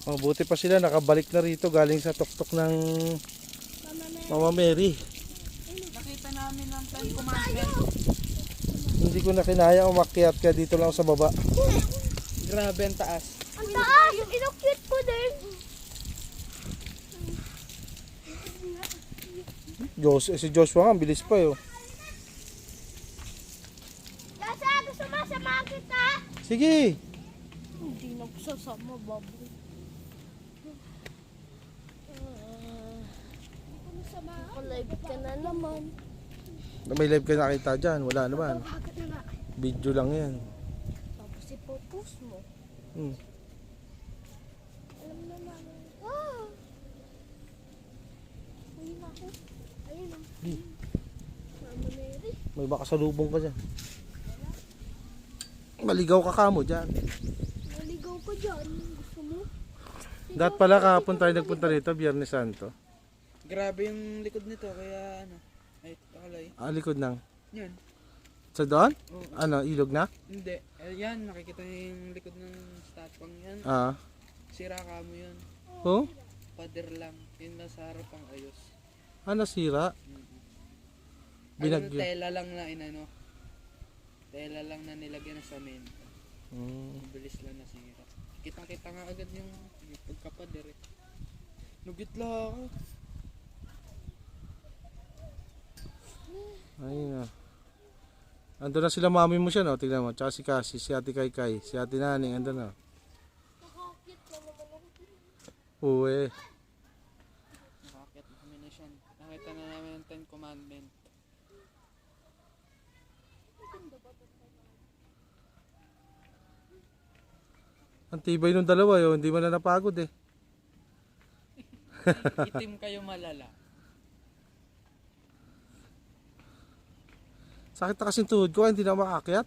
Mabuti pa sila, nakabalik na rito galing sa tuktok ng Mama Mary. Nakita namin ang Ten Commandments. Hindi ko na kinaya, umakyat ka dito lang sa baba. Grabe ang taas. Ang taas! Inukit ko din. Si Joshua nga, ang bilis pa yun. Lasa, gusto mo samahan kita? Sige. Hindi na ko sasama, baboy. Live ka na naman. May live ka nakita dyan, wala naman. Video lang yan. Tapos ipopost mo. Alam na namin. Ah! Ayun ako. Ayun ako. Mama Mary. May baka salubong ka dyan. Maligaw ka kamo dyan. Naligaw ka dyan. Gusto mo? Dapat pala kahapon tayo nagpunta rito, Biyernes Santo. Grabe yung likod nito, kaya ano. Ay, takalay. Likod ng. Yan. Sa doon? Oo. Ano, ilog na? Hindi. Yan, nakikita niyo yung likod ng statwang yan. Sira ka mo yun. Oh? Pader lang. Yun na sa harapang ayos. Nasira? Ano, tela lang na inano. Tela lang na nilagyan na samin. Bilis lang nasira. Kitang-kita nga agad yung pagkapader eh. Nugit lang ako. Ayun na. Ando na sila mami mo siya, no? Tignan mo. Tsaka si Cassie, si Ate Kaykay, si Ate Naning, ando na. Nakakit na naman ako. Uwe. Nakakit na kami na siya. Nakita na namin yung Ten Commandments. Ang tibay nung dalawa yun, hindi mo na napagod eh. Itim kayo malala. Sakit na kasing tuhod ko, hindi na makaakyat.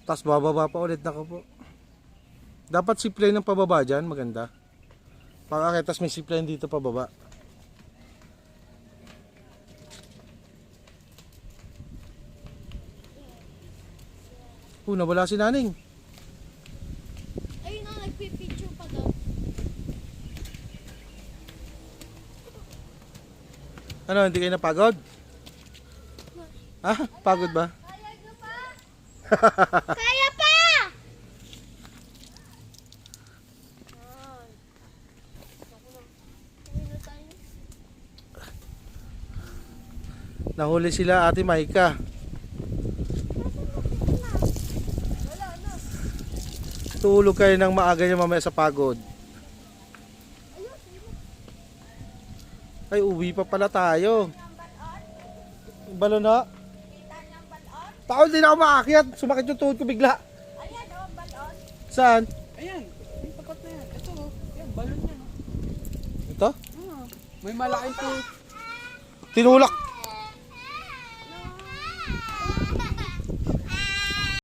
Tapos bababa pa ulit na ko po. Dapat zipline ng pababa dyan, maganda. Pag-akyat, tapos may zipline dito pababa. Nawala si Naning. Ayun na, nagpipicture pa daw. Ano, hindi kayo napagod? Pagod ba? Kaya pa! Kaya pa! Nahuli sila Ate Maika. Tulog kayo ng maaga niya mamaya sa pagod. Ay, uwi pa pala tayo. Balon na? Tao, hindi na ako makaakyat. Sumakit yung tuhod ko bigla. Ayan, oh, balon. Saan? Ayan, yung tapat na yan. Ito oh, yan, balon yan oh. Ito? May malaking po. Tinulak.